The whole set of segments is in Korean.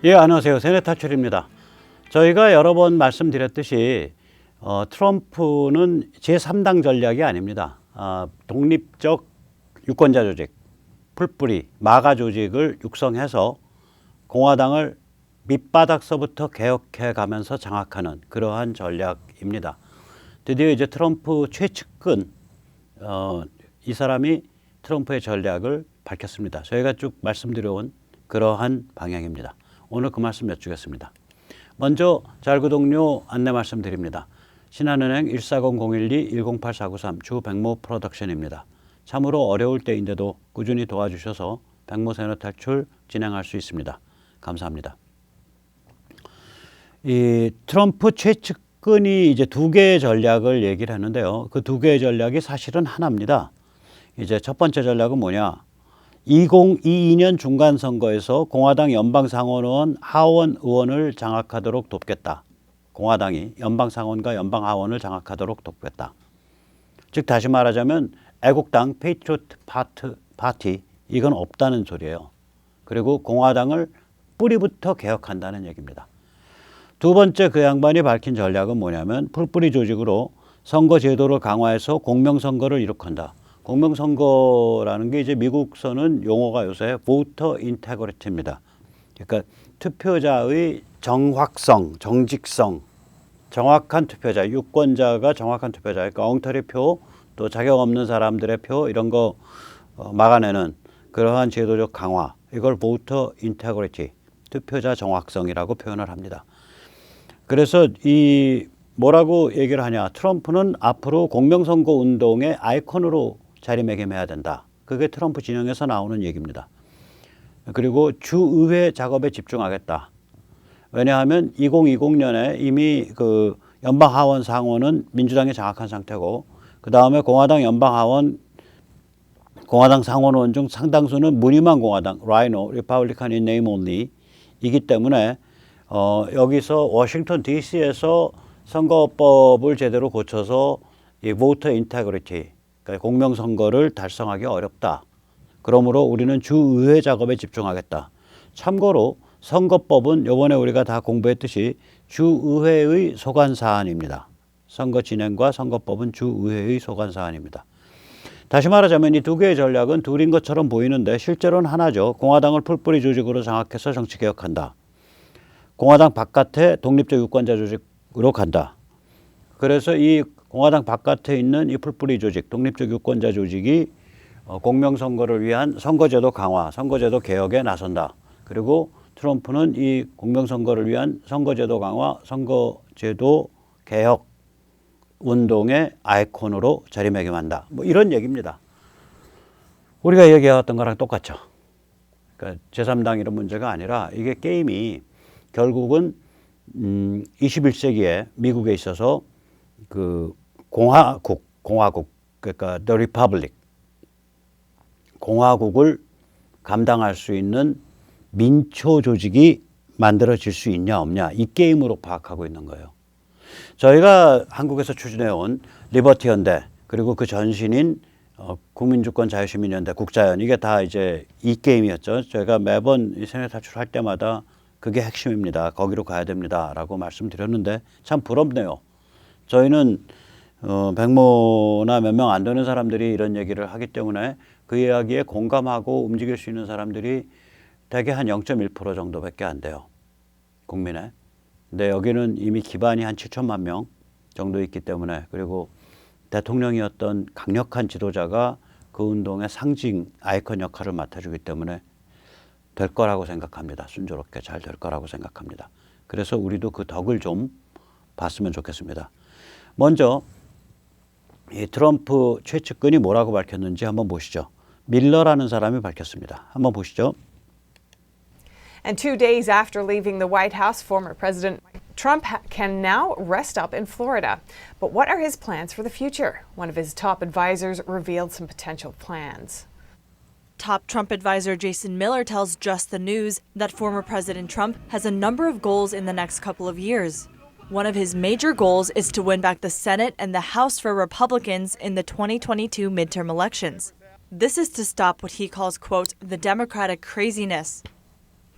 예, 안녕하세요. 세뇌탈출입니다. 저희가 여러 번 말씀드렸듯이 트럼프는 제3당 전략이 아닙니다. 독립적 유권자 조직, 풀뿌리, 마가 조직을 육성해서 공화당을 밑바닥서부터 개혁해 가면서 장악하는 그러한 전략입니다. 드디어 이제 트럼프 최측근 이 사람이 트럼프의 전략을 밝혔습니다. 저희가 쭉 말씀드려온 그러한 방향입니다. 오늘 그 말씀 여쭈겠습니다. 먼저 잘구독료 안내 말씀드립니다. 신한은행 140-012-108493 주 백모 프로덕션입니다. 참으로 어려울 때인데도 꾸준히 도와주셔서 백모 세뇌 탈출 진행할 수 있습니다. 감사합니다. 이 트럼프 최측근이 이제 두 개의 전략을 얘기를 하는데요. 그 두 개의 전략이 사실은 하나입니다. 이제 첫 번째 전략은 뭐냐? 2022년 중간선거에서 공화당 연방상원의원 하원 의원을 장악하도록 돕겠다. 공화당이 연방상원과 연방하원을 장악하도록 돕겠다. 즉 다시 말하자면 애국당 페이트리어트 파티 이건 없다는 소리예요. 그리고 공화당을 뿌리부터 개혁한다는 얘기입니다. 두 번째 그 양반이 밝힌 전략은 뭐냐면 풀뿌리 조직으로 선거 제도를 강화해서 공명선거를 이룩한다. 공명선거라는 게 이제 미국서는 용어가 요새 voter integrity입니다. 그러니까 투표자의 정확성, 정직성, 정확한 투표자, 유권자가 정확한 투표자, 그러니까 엉터리 표, 또 자격 없는 사람들의 표 이런 거 막아내는 그러한 제도적 강화, 이걸 voter integrity, 투표자 정확성이라고 표현을 합니다. 그래서 이 뭐라고 얘기를 하냐? 트럼프는 앞으로 공명선거 운동의 아이콘으로 자리매김해야 된다. 그게 트럼프 진영에서 나오는 얘기입니다. 그리고 주의회 작업에 집중하겠다. 왜냐하면 2020년에 이미 그 연방하원 상원은 민주당이 장악한 상태고 그 다음에 공화당 연방하원, 공화당 상원의원 중 상당수는 무늬만 공화당, 라이노, 리퍼블리칸 인 네임 온리 이기 때문에 여기서 워싱턴 DC에서 선거법을 제대로 고쳐서 이 voter integrity, 그러니까 공명선거를 달성하기 어렵다. 그러므로 우리는 주의회 작업에 집중하겠다. 참고로 선거법은 이번에 우리가 다 공부했듯이 주의회의 소관사안입니다. 선거 진행과 선거법은 주의회의 소관사안입니다. 다시 말하자면 이 두 개의 전략은 둘인 것처럼 보이는데 실제로는 하나죠. 공화당을 풀뿌리 조직으로 장악해서 정치개혁한다. 공화당 바깥에 독립적 유권자 조직으로 간다. 그래서 이 공화당 바깥에 있는 이 풀뿌리 조직, 독립적 유권자 조직이 공명선거를 위한 선거제도 강화, 선거제도 개혁에 나선다. 그리고 트럼프는 이 공명선거를 위한 선거제도 강화, 선거제도 개혁 운동의 아이콘으로 자리매김한다. 뭐 이런 얘기입니다. 우리가 얘기해왔던 거랑 똑같죠. 그러니까 제3당 이런 문제가 아니라 이게 게임이 결국은 21세기에 미국에 있어서 그 공화국 그러니까 the republic 공화국을 감당할 수 있는 민초 조직이 만들어질 수 있냐 없냐 이 게임으로 파악하고 있는 거예요. 저희가 한국에서 추진해온 리버티 연대 그리고 그 전신인 국민주권 자유시민연대 국자연 이게 다 이제 이 게임이었죠. 저희가 매번 이 세뇌 탈출할 때마다 그게 핵심입니다. 거기로 가야 됩니다라고 말씀드렸는데 참 부럽네요. 저희는 백모나 몇 명 안 되는 사람들이 이런 얘기를 하기 때문에 그 이야기에 공감하고 움직일 수 있는 사람들이 대개 한 0.1% 정도밖에 안 돼요. 국민의. 근데 여기는 이미 기반이 한 7천만 명 정도 있기 때문에 그리고 대통령이었던 강력한 지도자가 그 운동의 상징 아이콘 역할을 맡아주기 때문에 될 거라고 생각합니다. 순조롭게 잘 될 거라고 생각합니다. 그래서 우리도 그 덕을 좀 봤으면 좋겠습니다. 먼저 이 트럼프 최측근이 뭐라고 밝혔는지 한번 보시죠. 밀러라는 사람이 밝혔습니다. 한번 보시죠. And 2 days after leaving the White House, former President Trump can now rest up in Florida. But what are his plans for the future? One of his top advisors revealed some potential plans. Top Trump advisor Jason Miller tells Just the News that former President Trump has a number of goals in the next couple of years. One of his major goals is to win back the Senate and the House for Republicans in the 2022 midterm elections. This is to stop what he calls, quote, the Democratic craziness.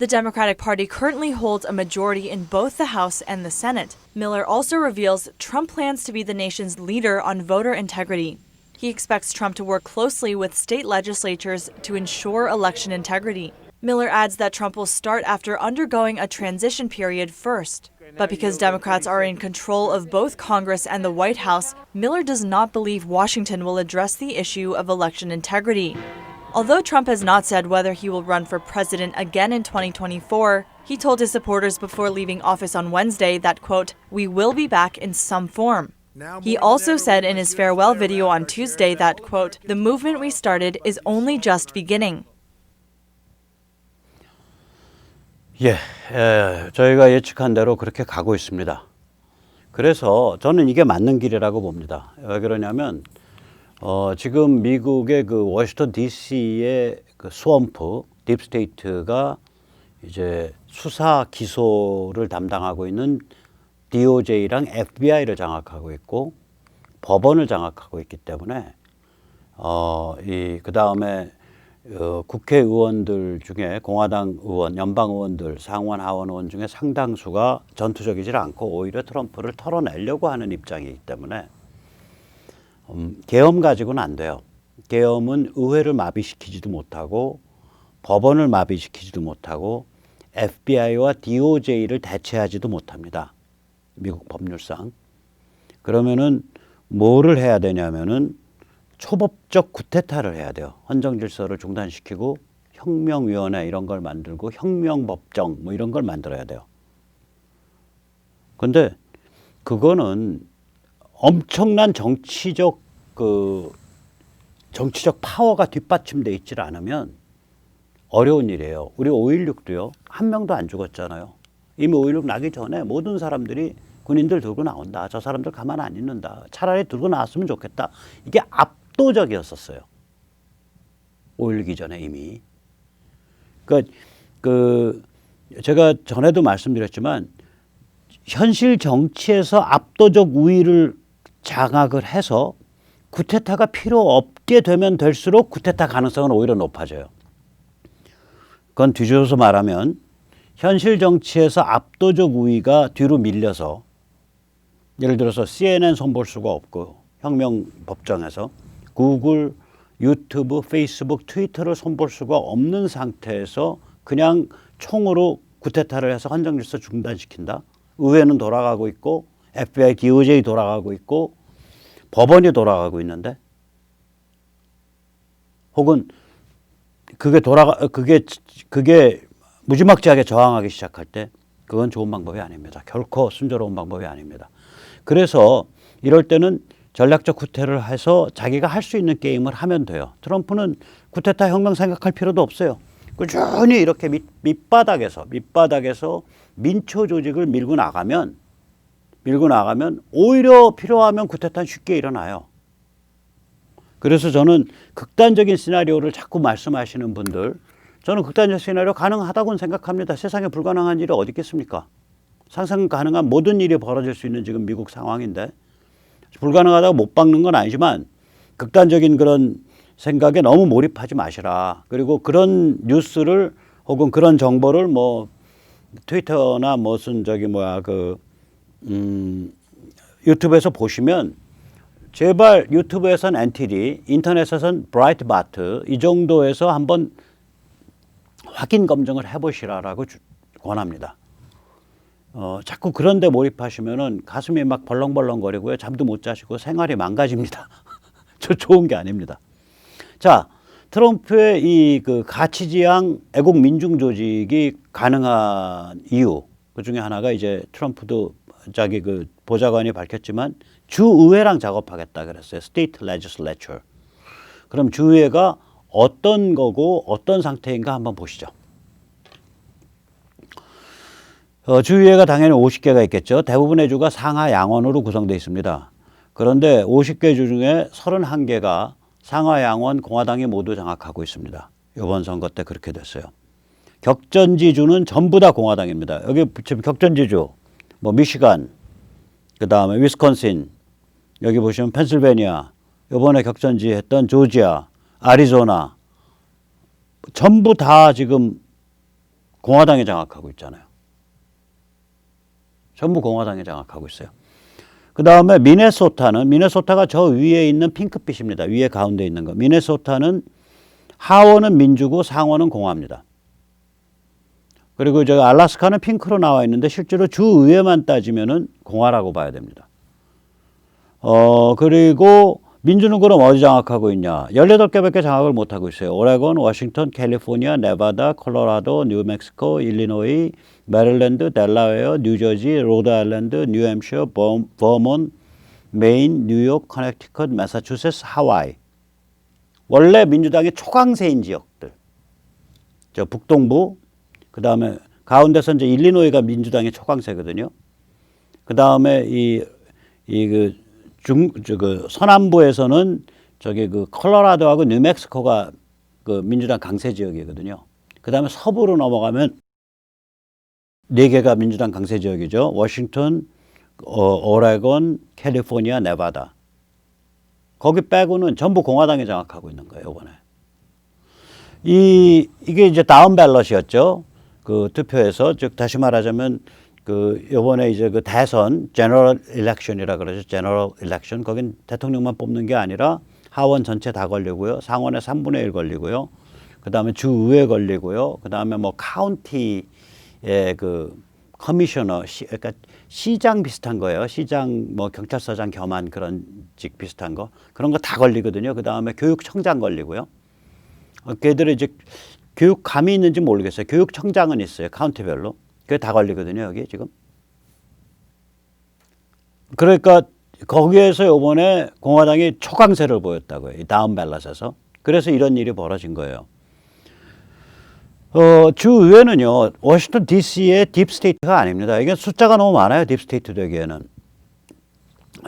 The Democratic Party currently holds a majority in both the House and the Senate. Miller also reveals Trump plans to be the nation's leader on voter integrity. He expects Trump to work closely with state legislatures to ensure election integrity. Miller adds that Trump will start after undergoing a transition period first. But because Democrats are in control of both Congress and the White House, Miller does not believe Washington will address the issue of election integrity. Although Trump has not said whether he will run for president again in 2024, he told his supporters before leaving office on Wednesday that, quote, "We will be back in some form." He also said in his farewell video on Tuesday that, quote, "The movement we started is only just beginning." 예, 저희가 예측한 대로 그렇게 가고 있습니다. 그래서 저는 이게 맞는 길이라고 봅니다. 왜 그러냐면 지금 미국의 그 워싱턴 DC의 그 스왑프 딥스테이트가 이제 수사 기소를 담당하고 있는 DOJ랑 FBI를 장악하고 있고 법원을 장악하고 있기 때문에 그 다음에 국회의원들 중에 공화당 의원, 연방 의원들, 상원 하원 의원 중에 상당수가 전투적이질 않고 오히려 트럼프를 털어내려고 하는 입장이기 때문에 계엄 가지고는 안 돼요. 계엄은 의회를 마비시키지도 못하고 법원을 마비시키지도 못하고 FBI와 DOJ를 대체하지도 못합니다. 미국 법률상. 그러면은 뭐를 해야 되냐면은 초법적 쿠데타를 해야 돼요. 헌정 질서를 중단시키고 혁명위원회 이런 걸 만들고 혁명법정 뭐 이런 걸 만들어야 돼요. 근데 그거는 엄청난 정치적 파워가 뒷받침돼 있질 않으면 어려운 일이에요. 우리 5.16도요. 한 명도 안 죽었잖아요. 이미 5.16 나기 전에 모든 사람들이 군인들 들고 나온다. 저 사람들 가만 안 있는다. 차라리 들고 나왔으면 좋겠다. 이게 압도적이었었어요. 5.16 이전에 이미. 그러니까 제가 전에도 말씀드렸지만 현실 정치에서 압도적 우위를 장악을 해서 쿠데타가 필요 없게 되면 될수록 쿠데타 가능성은 오히려 높아져요. 그건 뒤집어서 말하면 현실 정치에서 압도적 우위가 뒤로 밀려서 예를 들어서 CNN 손볼 수가 없고 혁명 법정에서 구글, 유튜브, 페이스북, 트위터를 손볼 수가 없는 상태에서 그냥 총으로 쿠데타를 해서 헌정 질서 중단시킨다. 의회는 돌아가고 있고 FBI, DOJ 돌아가고 있고 법원이 돌아가고 있는데 혹은 그게 무지막지하게 저항하기 시작할 때 그건 좋은 방법이 아닙니다. 결코 순조로운 방법이 아닙니다. 그래서 이럴 때는 전략적 쿠데타를 해서 자기가 할 수 있는 게임을 하면 돼요. 트럼프는 쿠데타 혁명 생각할 필요도 없어요. 꾸준히 이렇게 밑바닥에서 민초 조직을 밀고 나가면 오히려 필요하면 쿠데타는 쉽게 일어나요. 그래서 저는 극단적인 시나리오를 자꾸 말씀하시는 분들, 저는 극단적 시나리오 가능하다고는 생각합니다. 세상에 불가능한 일이 어디 있겠습니까? 상상 가능한 모든 일이 벌어질 수 있는 지금 미국 상황인데 불가능하다고 못 박는 건 아니지만 극단적인 그런 생각에 너무 몰입하지 마시라. 그리고 그런 뉴스를 혹은 그런 정보를 뭐 트위터나 무슨 유튜브에서 보시면 제발 유튜브에선 NTD, 인터넷에선 브라이트바트 이 정도에서 한번 확인 검증을 해보시라라고 권합니다. 자꾸 그런 데 몰입하시면은 가슴이 막 벌렁벌렁거리고요. 잠도 못 자시고 생활이 망가집니다. 저 좋은 게 아닙니다. 자, 트럼프의 이 가치지향 애국 민중 조직이 가능한 이유 그 중에 하나가 이제 트럼프도 자기 보좌관이 밝혔지만 주의회랑 작업하겠다 그랬어요. State Legislature. 그럼 주의회가 어떤 거고 어떤 상태인가 한번 보시죠. 주의회가 당연히 50개가 있겠죠. 대부분의 주가 상하 양원으로 구성되어 있습니다. 그런데 50개 주 중에 31개가 상하 양원 공화당이 모두 장악하고 있습니다. 이번 선거 때 그렇게 됐어요. 격전지주는 전부 다 공화당입니다. 여기 지금 격전지주 뭐 미시간, 그 다음에 위스콘신, 여기 보시면 펜실베니아, 이번에 격전지 했던 조지아, 아리조나 전부 다 지금 공화당이 장악하고 있잖아요. 전부 공화당이 장악하고 있어요. 그 다음에 미네소타가 저 위에 있는 핑크빛입니다. 위에 가운데 있는 거. 미네소타는 하원은 민주고 상원은 공화입니다. 그리고 저 알래스카는 핑크로 나와 있는데 실제로 주의회만 따지면은 공화라고 봐야 됩니다. 그리고 민주는 그럼 어디 장악하고 있냐? 18개밖에 장악을 못하고 있어요. 오레곤, 워싱턴, 캘리포니아, 네바다, 콜로라도, 뉴멕시코, 일리노이, 메릴랜드, 델라웨어, 뉴저지, 로드아일랜드, 뉴햄셔, 버몬, 메인, 뉴욕, 커넥티컷, 매사추세츠, 하와이. 원래 민주당의 초강세인 지역들. 저 북동부, 그 다음에 가운데서 이제 일리노이가 민주당의 초강세거든요. 그 다음에 그 서남부에서는 저기 그 콜로라도하고 뉴멕시코가 그 민주당 강세 지역이거든요. 그 다음에 서부로 넘어가면 4개가 민주당 강세 지역이죠. 워싱턴, 오레곤, 캘리포니아, 네바다. 거기 빼고는 전부 공화당이 장악하고 있는 거예요, 이번에. 이게 이제 다운 밸럿이었죠. 그 투표에서, 즉 다시 말하자면 그 요번에 이제 그 대선 제너럴 일렉션이라 그러죠. 제너럴 일렉션. 거긴 대통령만 뽑는 게 아니라 하원 전체 다 걸리고요. 상원에 3분의 1 걸리고요. 그다음에 주의회 걸리고요. 그다음에 뭐 카운티의 그 커미셔너 그러니까 시장 비슷한 거예요. 시장 뭐 경찰서장 겸한 그런 직 비슷한 거. 그런 거 다 걸리거든요. 그다음에 교육청장 걸리고요. 걔들이 이제 교육감이 있는지 모르겠어요. 교육청장은 있어요. 카운티별로. 그게 다 걸리거든요, 여기 지금. 그러니까 거기에서 이번에 공화당이 초강세를 보였다고요. 이 다운 밸럿에서. 그래서 이런 일이 벌어진 거예요. 주의회는요, 워싱턴 DC의 딥스테이트가 아닙니다. 이게 숫자가 너무 많아요, 딥스테이트 되기에는.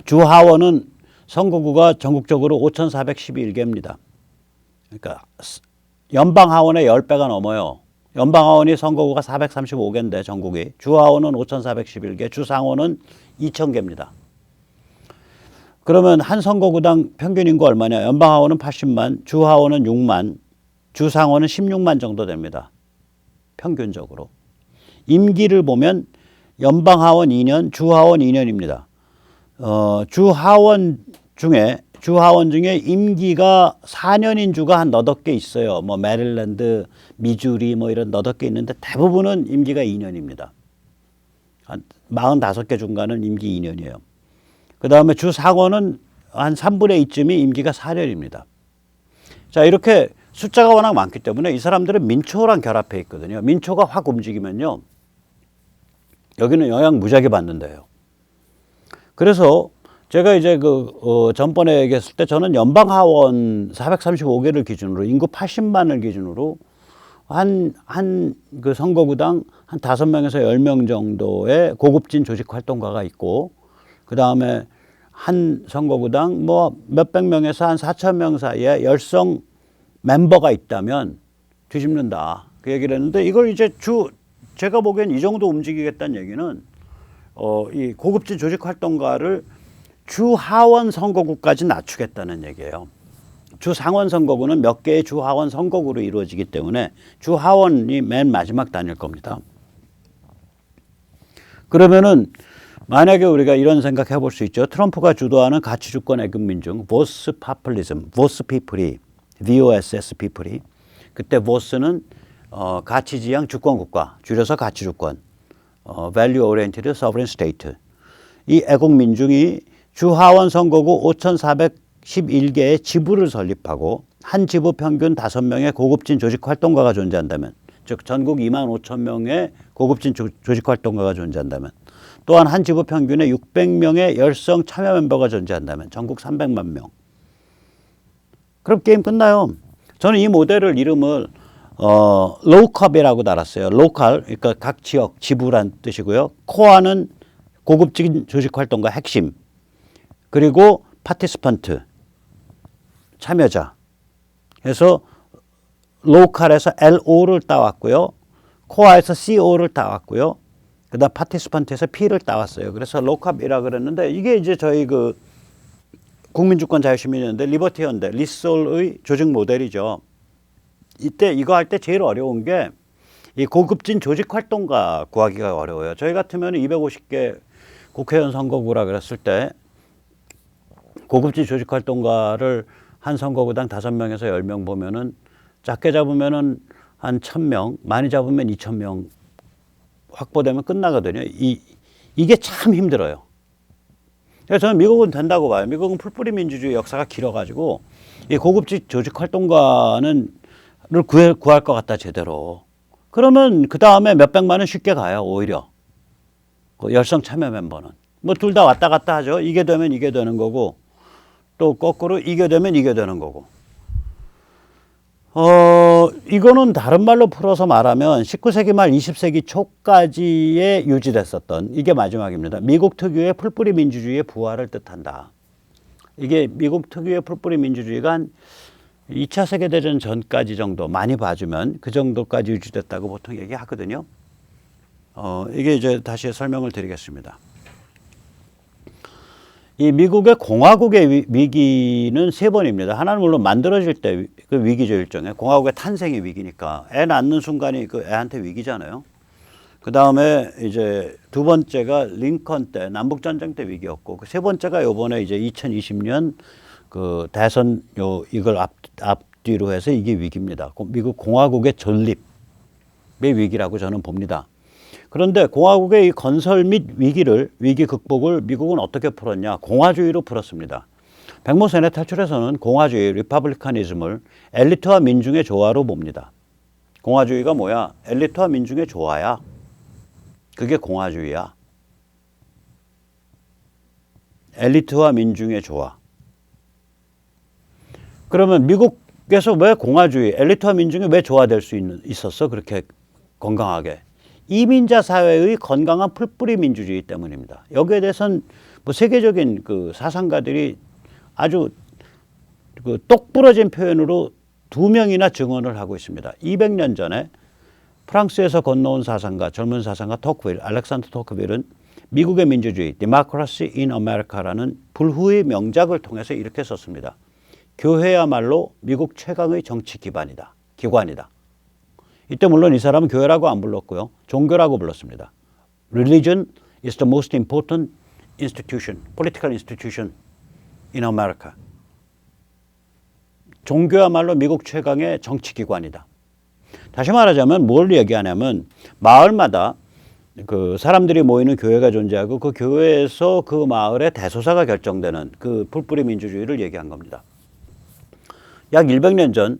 주하원은 선거구가 전국적으로 5,411개입니다. 그러니까 연방하원의 10배가 넘어요. 연방하원이 선거구가 435개인데 전국이. 주하원은 5,411개, 주상원은 2,000개입니다. 그러면 한 선거구당 평균 인구 얼마냐? 연방하원은 80만, 주하원은 6만, 주상원은 16만 정도 됩니다. 평균적으로. 임기를 보면 연방하원 2년, 주하원 2년입니다. 주하원 중에 임기가 4년인 주가 한 너댓 개 있어요. 뭐 메릴랜드, 미주리 뭐 이런 너댓 개 있는데 대부분은 임기가 2년입니다. 한 45개 중간은 임기 2년이에요. 그 다음에 주 상원은 한 3분의 2쯤이 임기가 4년입니다. 자, 이렇게 숫자가 워낙 많기 때문에 이 사람들은 민초랑 결합해 있거든요. 민초가 확 움직이면요, 여기는 영향 무지하게 받는데요. 그래서 제가 이제 전번에 얘기했을 때 저는 연방하원 435개를 기준으로 인구 80만을 기준으로 그 선거구당 한 5명에서 10명 정도의 고급진 조직 활동가가 있고, 그 다음에 한 선거구당 뭐 몇백 명에서 한 4,000명 사이에 열성 멤버가 있다면 뒤집는다. 그 얘기를 했는데, 이걸 이제 제가 보기엔 이 정도 움직이겠다는 얘기는 이 고급진 조직 활동가를 주하원 선거구까지 낮추겠다는 얘기예요. 주상원 선거구는 몇 개의 주하원 선거구로 이루어지기 때문에 주하원이 맨 마지막 단일 겁니다. 그러면은 만약에 우리가 이런 생각해 볼 수 있죠. 트럼프가 주도하는 가치주권 애국민중, 보스 파퓰리즘, 보스 피플이, VOSS 피플이, 그때 보스는 가치지향 주권국가, 줄여서 가치주권, Value Oriented Sovereign State. 이 애국민중이 주하원 선거구 5,411개의 지부를 설립하고 한 지부 평균 5명의 고급진 조직활동가가 존재한다면, 즉 전국 25,000명의 고급진 조직활동가가 존재한다면, 또한 한 지부 평균에 600명의 열성 참여 멤버가 존재한다면 전국 300만 명. 그럼 게임 끝나요. 저는 이 모델을 이름을 로컬이라고 달았어요. 로컬, 그러니까 각 지역, 지부란 뜻이고요. 코어는 고급진 조직활동가 핵심, 그리고 파티스펀트, 참여자. 그래서 로컬에서 LO를 따왔고요. 코어에서 CO를 따왔고요. 그 다음 파티스펀트에서 P를 따왔어요. 그래서 로컬이라고 그랬는데, 이게 이제 저희 그 국민주권 자유시민연대, 리버티연대, 리솔의 조직 모델이죠. 이때 이거 할 때 제일 어려운 게 이 고급진 조직 활동가 구하기가 어려워요. 저희 같으면 250개 국회의원 선거구라 그랬을 때 고급진 조직 활동가를 한 선거구당 5명에서 10명 보면은 작게 잡으면은 한 1000명, 많이 잡으면 2000명 확보되면 끝나거든요. 이게 참 힘들어요. 그래서 저는 미국은 된다고 봐요. 미국은 풀뿌리 민주주의 역사가 길어가지고 이 고급진 조직 활동가는 구할 것 같다 제대로. 그러면 그 다음에 몇백만은 쉽게 가요. 오히려 그 열성 참여 멤버는 뭐 둘 다 왔다 갔다 하죠. 이게 되면 이게 되는 거고 또 거꾸로 이게 되면 이게 되는 거고. 이거는 다른 말로 풀어서 말하면 19세기 말 20세기 초까지에 유지됐었던 이게 마지막입니다. 미국 특유의 풀뿌리 민주주의의 부활을 뜻한다. 이게 미국 특유의 풀뿌리 민주주의가 한 2차 세계대전 전까지 정도 많이 봐주면 그 정도까지 유지됐다고 보통 얘기하거든요. 이게 이제 다시 설명을 드리겠습니다. 이 미국의 공화국의 위기는 3번입니다. 하나는 물론 만들어질 때 그 위기죠, 일종의. 공화국의 탄생의 위기니까. 애 낳는 순간이 그 애한테 위기잖아요. 그 다음에 이제 두 번째가 링컨 때, 남북전쟁 때 위기였고, 그 세 번째가 요번에 이제 2020년 그 대선 이걸 앞뒤로 해서 이게 위기입니다. 미국 공화국의 존립의 위기라고 저는 봅니다. 그런데 공화국의 이 건설 및 위기 극복을 미국은 어떻게 풀었냐? 공화주의로 풀었습니다. 백모선의 탈출에서는 공화주의, 리퍼블리카니즘을 엘리트와 민중의 조화로 봅니다. 공화주의가 뭐야? 엘리트와 민중의 조화야. 그게 공화주의야. 엘리트와 민중의 조화. 그러면 미국에서 왜 공화주의, 엘리트와 민중이 왜 조화될 수 있었어? 그렇게 건강하게. 이민자 사회의 건강한 풀뿌리 민주주의 때문입니다. 여기에 대해서는 뭐 세계적인 그 사상가들이 아주 그 똑부러진 표현으로 2명이나 증언을 하고 있습니다. 200년 전에 프랑스에서 건너온 사상가, 젊은 사상가 토크빌, 알렉산더 토크빌은 미국의 민주주의, Democracy in America라는 불후의 명작을 통해서 이렇게 썼습니다. 교회야말로 미국 최강의 정치 기관이다. 이때 물론 이 사람은 교회라고 안 불렀고요. 종교라고 불렀습니다. Religion is the most important institution, political institution in America. 종교야말로 미국 최강의 정치기관이다. 다시 말하자면 뭘 얘기하냐면 마을마다 그 사람들이 모이는 교회가 존재하고 그 교회에서 그 마을의 대소사가 결정되는 그 풀뿌리 민주주의를 얘기한 겁니다. 약 100년 전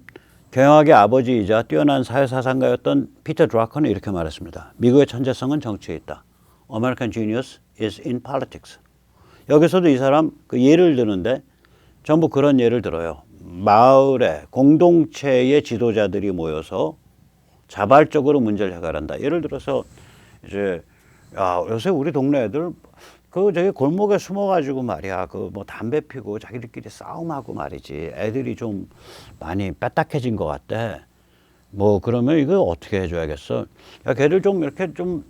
경영학의 아버지이자 뛰어난 사회사상가였던 피터 드라커는 이렇게 말했습니다. 미국의 천재성은 정치에 있다. American genius is in politics. 여기서도 이 사람 그 예를 드는데 전부 그런 예를 들어요. 마을에 공동체의 지도자들이 모여서 자발적으로 문제를 해결한다. 예를 들어서 이제 요새 우리 동네 애들 그 저기 골목에 숨어가지고 말이야 그 뭐 담배 피고 자기들끼리 싸움하고 말이지 애들이 좀 많이 빼딱해진 것 같대. 뭐 그러면 이거 어떻게 해줘야겠어? 야 걔들 좀 이렇게 좀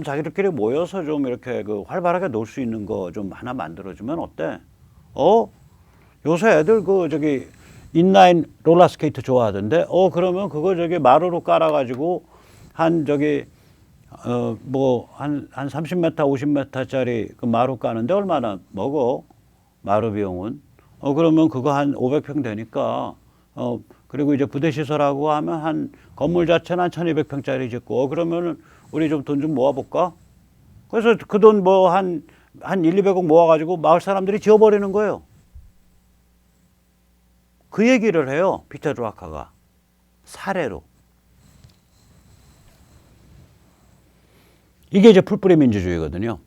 자기들끼리 모여서 좀 이렇게 그 활발하게 놀 수 있는 거 좀 하나 만들어주면 어때? 요새 애들 그 저기 인라인 롤러스케이트 좋아하던데 그러면 그거 저기 마루로 깔아가지고 한 저기 뭐 한 30m, 50m짜리 그 마루 까는데 얼마나 먹어? 마루 비용은. 그러면 그거 한 500평 되니까 그리고 이제 부대 시설하고 하면 한 건물 자체는 한 1200평짜리 짓고 그러면은 우리 좀 돈 좀 모아볼까? 그래서 그 돈 뭐 한 1-200억 모아가지고 마을 사람들이 지어버리는 거예요. 그 얘기를 해요. 피터 드라커가 사례로. 이게 이제 풀뿌리 민주주의거든요.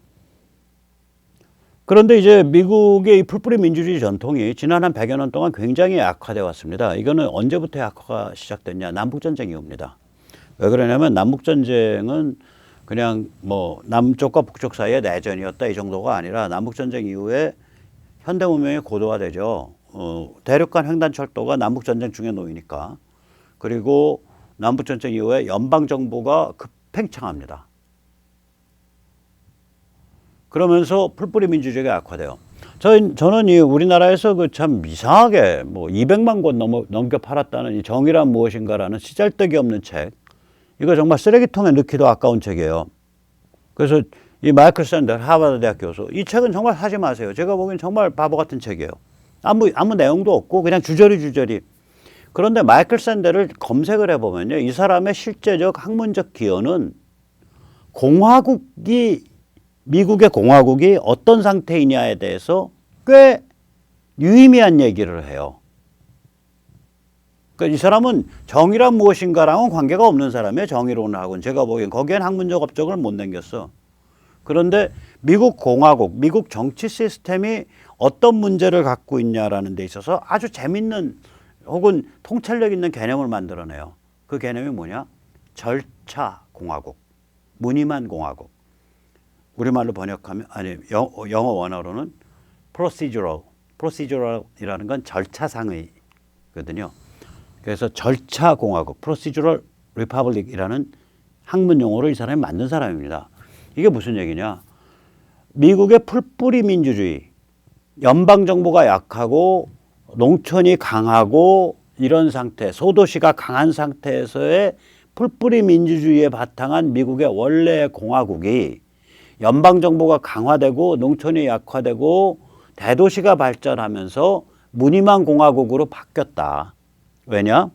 그런데 이제 미국의 이 풀뿌리 민주주의 전통이 지난 한 100여 년 동안 굉장히 악화되어 왔습니다. 이거는 언제부터 악화가 시작됐냐? 남북전쟁 이후입니다. 왜 그러냐면 남북전쟁은 그냥 뭐 남쪽과 북쪽 사이의 내전이었다 이 정도가 아니라 남북전쟁 이후에 현대문명이 고도화되죠. 대륙간 횡단철도가 남북전쟁 중에 놓이니까. 그리고 남북전쟁 이후에 연방정부가 급팽창합니다. 그러면서 풀뿌리 민주주의가 악화돼요. 저는 이 우리나라에서 그 참 이상하게 뭐 200만 권 넘겨 팔았다는 이 정의란 무엇인가라는 시잘데기 없는 책, 이거 정말 쓰레기통에 넣기도 아까운 책이에요. 그래서 이 마이클 샌델 하버드 대학 교수, 이 책은 정말 사지 마세요. 제가 보기엔 정말 바보 같은 책이에요. 아무 내용도 없고 그냥 주저리. 그런데 마이클 샌델을 검색을 해보면요, 이 사람의 실제적 학문적 기여는 미국의 공화국이 어떤 상태이냐에 대해서 꽤 유의미한 얘기를 해요. 그러니까 이 사람은 정의란 무엇인가랑은 관계가 없는 사람이에요. 정의론하고는. 제가 보기엔 거기엔 학문적 업적을 못 남겼어. 그런데 미국 공화국, 미국 정치 시스템이 어떤 문제를 갖고 있냐라는 데 있어서 아주 재밌는 혹은 통찰력 있는 개념을 만들어내요. 그 개념이 뭐냐? 절차 공화국, 무늬만 공화국. 우리말로 번역하면, 아니 영어 원어로는 procedural이라는 건 절차상의거든요. 그래서 절차 공화국, procedural republic이라는 학문 용어를 이 사람이 만든 사람입니다. 이게 무슨 얘기냐? 미국의 풀뿌리 민주주의, 연방 정부가 약하고 농촌이 강하고 이런 상태, 소도시가 강한 상태에서의 풀뿌리 민주주의에 바탕한 미국의 원래의 공화국이 연방 정부가 강화되고 농촌이 약화되고 대도시가 발전하면서 무늬만 공화국으로 바뀌었다. 왜냐?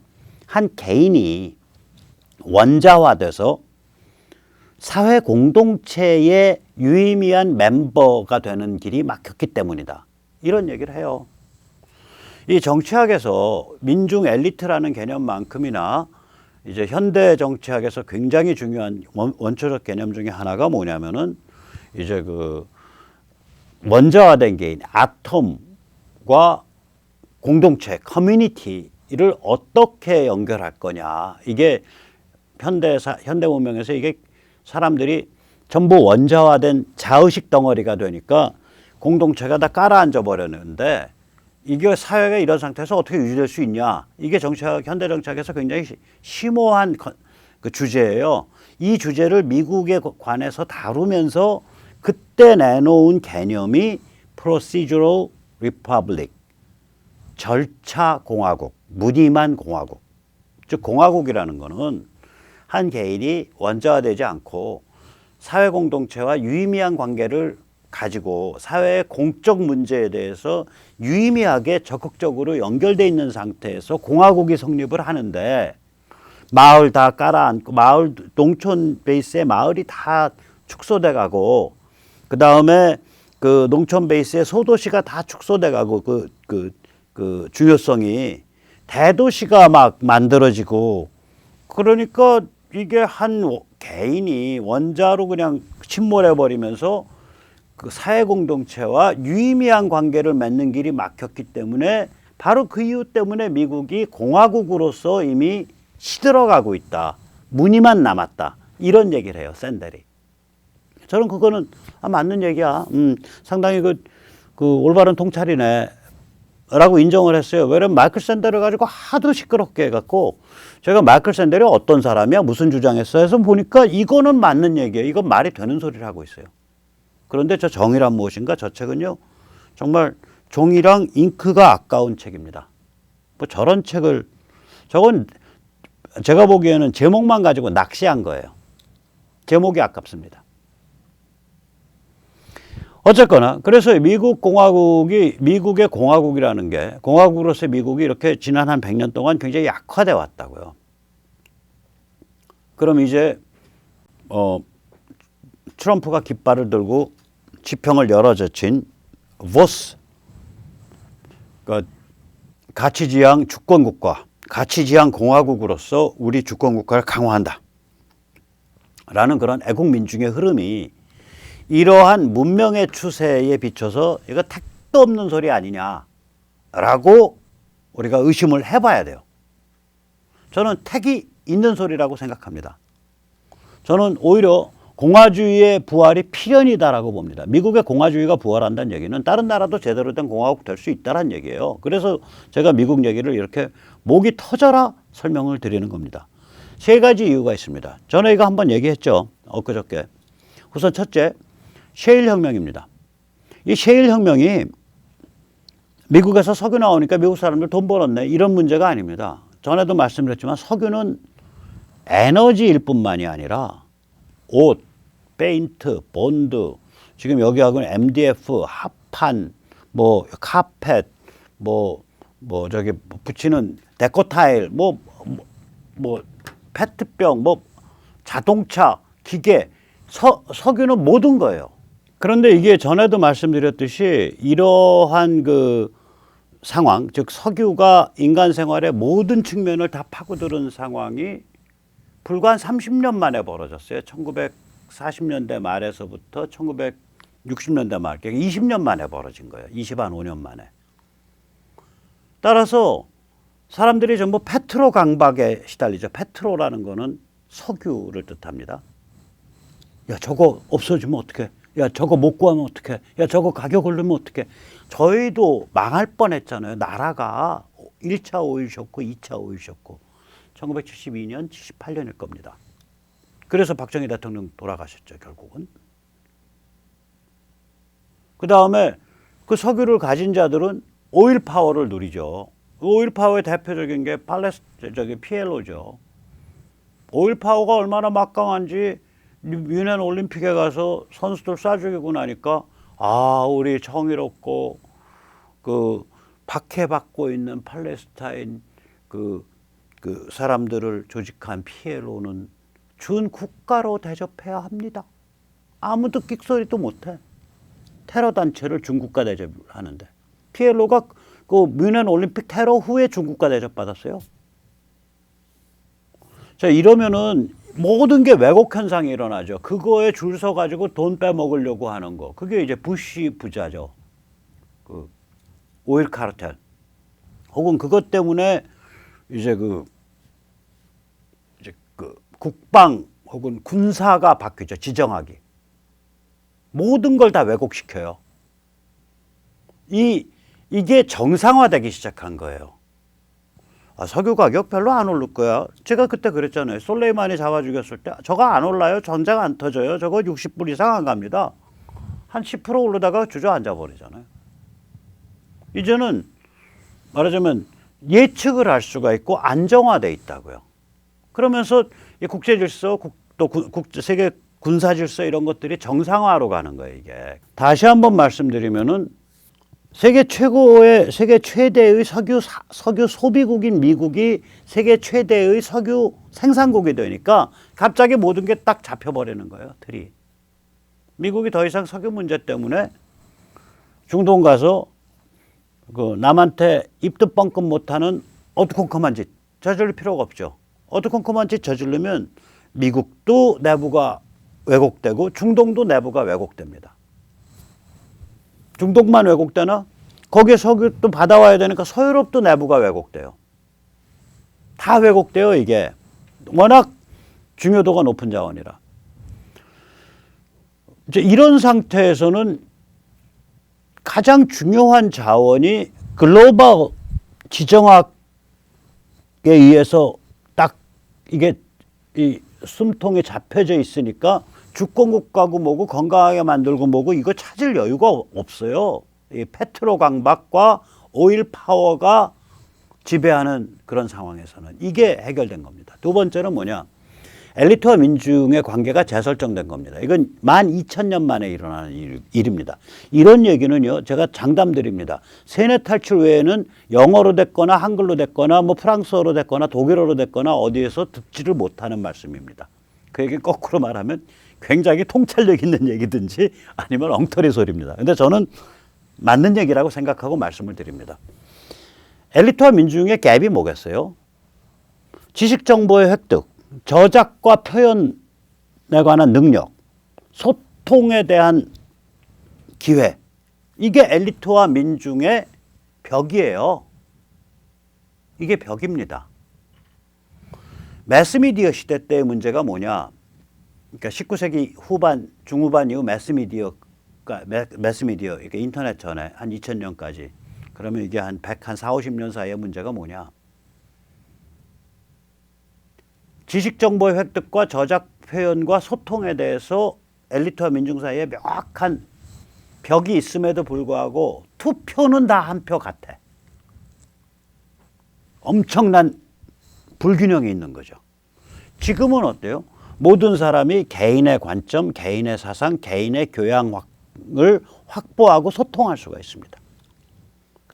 한 개인이 원자화돼서 사회 공동체의 유의미한 멤버가 되는 길이 막혔기 때문이다. 이런 얘기를 해요. 이 정치학에서 민중 엘리트라는 개념만큼이나 이제 현대 정치학에서 굉장히 중요한 원초적 개념 중에 하나가 뭐냐면은 이제 그 원자화된 개인, 아톰과 공동체, 커뮤니티를 어떻게 연결할 거냐. 이게 현대 문명에서 이게 사람들이 전부 원자화된 자의식 덩어리가 되니까 공동체가 다 깔아앉아 버렸는데 이게 사회가 이런 상태에서 어떻게 유지될 수 있냐. 이게 현대 정치학에서 굉장히 심오한 그 주제예요. 이 주제를 미국에 관해서 다루면서 그때 내놓은 개념이 procedural republic, 절차 공화국, 무늬만 공화국. 즉 공화국이라는 거는 한 개인이 원자화되지 않고 사회 공동체와 유의미한 관계를 가지고 사회의 공적 문제에 대해서 유의미하게 적극적으로 연결되어 있는 상태에서 공화국이 성립을 하는데 마을 다 깔아앉고 농촌 베이스의 마을이 다 축소돼 가고 그 다음에 그 농촌 베이스의 소도시가 다 축소돼 가고 그 중요성이 대도시가 막 만들어지고 그러니까 이게 한 개인이 원자로 그냥 침몰해 버리면서 그 사회 공동체와 유의미한 관계를 맺는 길이 막혔기 때문에 바로 그 이유 때문에 미국이 공화국으로서 이미 시들어가고 있다. 무늬만 남았다. 이런 얘기를 해요. 샌델이. 저는 그거는 맞는 얘기야. 상당히 그 올바른 통찰이네. 라고 인정을 했어요. 왜냐면 마이클 샌델을 가지고 하도 시끄럽게 해갖고 제가 마이클 샌델이 어떤 사람이야? 무슨 주장했어? 해서 보니까 이거는 맞는 얘기예요. 이건 말이 되는 소리를 하고 있어요. 그런데 저 정의란 무엇인가? 저 책은요. 정말 종이랑 잉크가 아까운 책입니다. 뭐 저런 책을 저건 제가 보기에는 제목만 가지고 낚시한 거예요. 제목이 아깝습니다. 어쨌거나 그래서 미국의 공화국이라는 게 공화국으로서 미국이 이렇게 지난 한 100년 동안 굉장히 약화돼 왔다고요. 그럼 이제 트럼프가 깃발을 들고 지평을 열어젖힌 보스, 그러니까 가치지향 주권국가, 가치지향 공화국으로서 우리 주권국가를 강화한다 라는 그런 애국민중의 흐름이 이러한 문명의 추세에 비춰서 이거 택도 없는 소리 아니냐라고 우리가 의심을 해봐야 돼요. 저는 택이 있는 소리라고 생각합니다. 저는 오히려 공화주의의 부활이 필연이다라고 봅니다. 미국의 공화주의가 부활한다는 얘기는 다른 나라도 제대로 된 공화국 될 수 있다는 얘기예요. 그래서 제가 미국 얘기를 이렇게 목이 터져라 설명을 드리는 겁니다. 세 가지 이유가 있습니다. 전에 이거 한번 얘기했죠. 엊그저께. 우선 첫째, 셰일 혁명입니다. 이 셰일 혁명이 미국에서 석유 나오니까 미국 사람들 돈 벌었네 이런 문제가 아닙니다. 전에도 말씀드렸지만 석유는 에너지일 뿐만이 아니라 옷, 페인트, 본드, 지금 여기하고는 MDF, 합판, 뭐 카펫, 뭐 저기 붙이는 데코 타일, 뭐 페트병, 뭐 자동차, 기계, 석유는 모든 거예요. 그런데 이게 전에도 말씀드렸듯이 이러한 그 상황, 즉 석유가 인간 생활의 모든 측면을 다 파고드는 상황이 불과 한 30년 만에 벌어졌어요. 1940년대 말에서부터 1960년대 말, 그러니까 20년 만에 벌어진 거예요. 25년 만에. 따라서 사람들이 전부 페트로 강박에 시달리죠. 페트로라는 거는 석유를 뜻합니다. 야, 저거 없어지면 어떡해? 야, 저거 못 구하면 어떡해? 야, 저거 가격 오르면 어떡해? 저희도 망할 뻔했잖아요. 나라가 1차 오일 쇼크, 2차 오일 쇼크. 1972년, 78년일 겁니다. 그래서 박정희 대통령 돌아가셨죠, 결국은. 그 다음에 그 석유를 가진 자들은 오일 파워를 누리죠. 오일 파워의 대표적인 게 PLO죠. 오일 파워가 얼마나 막강한지 뮌헨 올림픽에 가서 선수들 쏴 죽이고 나니까 아, 우리 정의롭고 그 박해받고 있는 팔레스타인 그 사람들을 조직한 PLO는 준 국가로 대접해야 합니다. 아무도 끽소리도 못해. 테러 단체를 준국가 대접하는데 PLO가 그 뮌헨 올림픽 테러 후에 준국가 대접 받았어요. 자, 이러면은 모든 게 왜곡 현상이 일어나죠. 그거에 줄 서 가지고 돈 빼먹으려고 하는 거. 그게 이제 부시 부자죠. 그 오일 카르텔. 혹은 그것 때문에 이제 그 국방 혹은 군사가 바뀌죠. 지정학이. 모든 걸 다 왜곡시켜요. 이게 정상화되기 시작한 거예요. 아, 석유 가격 별로 안 오를 거야. 제가 그때 그랬잖아요. 솔레이마니 잡아 죽였을 때 저거 안 올라요. 전쟁 안 터져요. 저거 60불 이상 안 갑니다. 한 10% 오르다가 주저앉아 버리잖아요. 이제는 말하자면 예측을 할 수가 있고 안정화돼 있다고요. 그러면서 이 국제 질서, 또 세계 군사 질서 이런 것들이 정상화로 가는 거예요, 이게. 다시 한번 말씀드리면은 세계 최대의 석유 소비국인 미국이 세계 최대의 석유 생산국이 되니까 갑자기 모든 게 딱 잡혀버리는 거예요, 틀이. 미국이 더 이상 석유 문제 때문에 중동 가서 그 남한테 입도 뻥끗 못하는 어두컴컴한 짓 저지를 필요가 없죠. 어두컴컴한 짓 저지르면 미국도 내부가 왜곡되고 중동도 내부가 왜곡됩니다. 중동만 왜곡되나? 거기에 석유도 받아와야 되니까 서유럽도 내부가 왜곡돼요. 다 왜곡돼요, 이게. 워낙 중요도가 높은 자원이라. 이제 이런 상태에서는 가장 중요한 자원이 글로벌 지정학에 의해서 딱 이게 이 숨통에 잡혀져 있으니까 주권국가고 뭐고 건강하게 만들고 뭐고 이거 찾을 여유가 없어요. 이 페트로 강박과 오일 파워가 지배하는 그런 상황에서는 이게 해결된 겁니다. 두 번째는 뭐냐? 엘리트와 민중의 관계가 재설정된 겁니다. 이건 12,000년 만에 일어나는 일입니다. 이런 얘기는요, 제가 장담드립니다. 세뇌 탈출 외에는 영어로 됐거나 한글로 됐거나 뭐 프랑스어로 됐거나 독일어로 됐거나 어디에서 듣지를 못하는 말씀입니다. 그 얘기 거꾸로 말하면 굉장히 통찰력 있는 얘기든지 아니면 엉터리 소리입니다. 근데 저는 맞는 얘기라고 생각하고 말씀을 드립니다. 엘리트와 민중의 갭이 뭐겠어요? 지식 정보의 획득, 저작과 표현에 관한 능력, 소통에 대한 기회. 이게 엘리트와 민중의 벽이에요. 이게 벽입니다. 매스미디어 시대 때의 문제가 뭐냐? 그러니까 19세기 후반, 중후반 이후 매스미디어, 그러니까 인터넷 전에 한 2000년까지. 그러면 이게 한 140년 사이의 문제가 뭐냐? 지식 정보의 획득과 저작 표현과 소통에 대해서 엘리트와 민중 사이에 명확한 벽이 있음에도 불구하고 투표는 다 한 표 같아. 엄청난 불균형이 있는 거죠. 지금은 어때요? 모든 사람이 개인의 관점, 개인의 사상, 개인의 교양을 확보하고 소통할 수가 있습니다.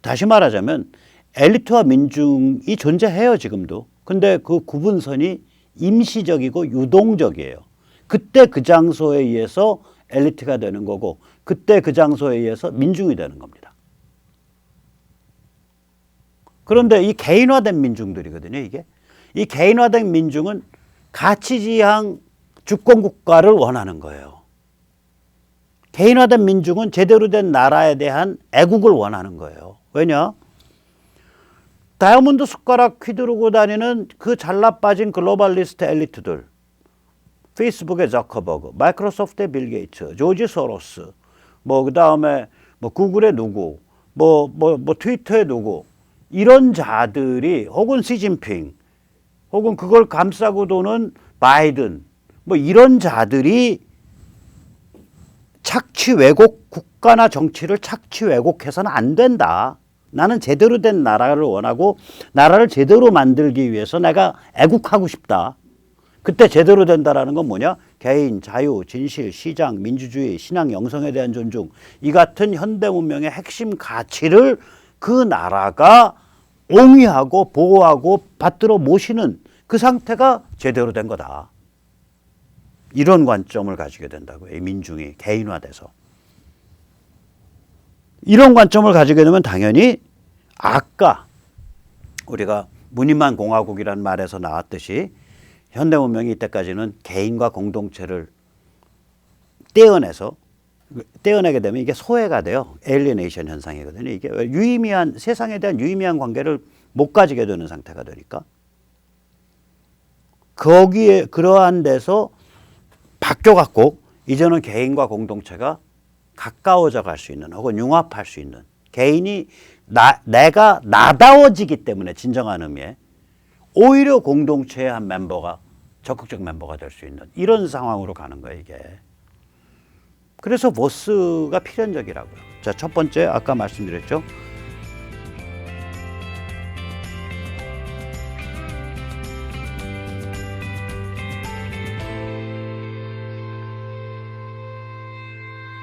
다시 말하자면 엘리트와 민중이 존재해요, 지금도. 근데 그 구분선이 임시적이고 유동적이에요. 그때 그 장소에 의해서 엘리트가 되는 거고 그때 그 장소에 의해서 민중이 되는 겁니다. 그런데 이 개인화된 민중들이거든요, 이게. 이 개인화된 민중은 가치지향 주권국가를 원하는 거예요. 개인화된 민중은 제대로 된 나라에 대한 애국을 원하는 거예요. 왜냐? 다이아몬드 숟가락 휘두르고 다니는 그 잘나빠진 글로벌리스트 엘리트들, 페이스북의 저커버그, 마이크로소프트의 빌 게이츠, 조지 소로스, 그 다음에 구글의 누구, 트위터의 누구, 이런 자들이, 혹은 시진핑, 혹은 그걸 감싸고 도는 바이든, 이런 자들이 착취 왜곡, 국가나 정치를 착취 왜곡해서는 안 된다. 나는 제대로 된 나라를 원하고 나라를 제대로 만들기 위해서 내가 애국하고 싶다. 그때 제대로 된다라는 건 뭐냐? 개인, 자유, 진실, 시장, 민주주의, 신앙, 영성에 대한 존중, 이 같은 현대 문명의 핵심 가치를 그 나라가 옹이하고 보호하고 받들어 모시는 그 상태가 제대로 된 거다. 이런 관점을 가지게 된다고요. 이 민중이 개인화돼서. 이런 관점을 가지게 되면 당연히 아까 우리가 무늬만 공화국이라는 말에서 나왔듯이 현대 문명이 이때까지는 개인과 공동체를 떼어내게 되면 이게 소외가 돼요. 에일리네이션 현상이거든요. 이게 유의미한, 세상에 대한 유의미한 관계를 못 가지게 되는 상태가 되니까. 거기에 그러한 데서 바뀌어갖고 이제는 개인과 공동체가 가까워져 갈 수 있는, 혹은 융합할 수 있는, 개인이 내가 나다워지기 때문에 진정한 의미에 오히려 공동체의 한 멤버가, 적극적 멤버가 될 수 있는 이런 상황으로 가는 거예요, 이게. 그래서 보스가 필연적이라고요. 자, 첫 번째 아까 말씀드렸죠.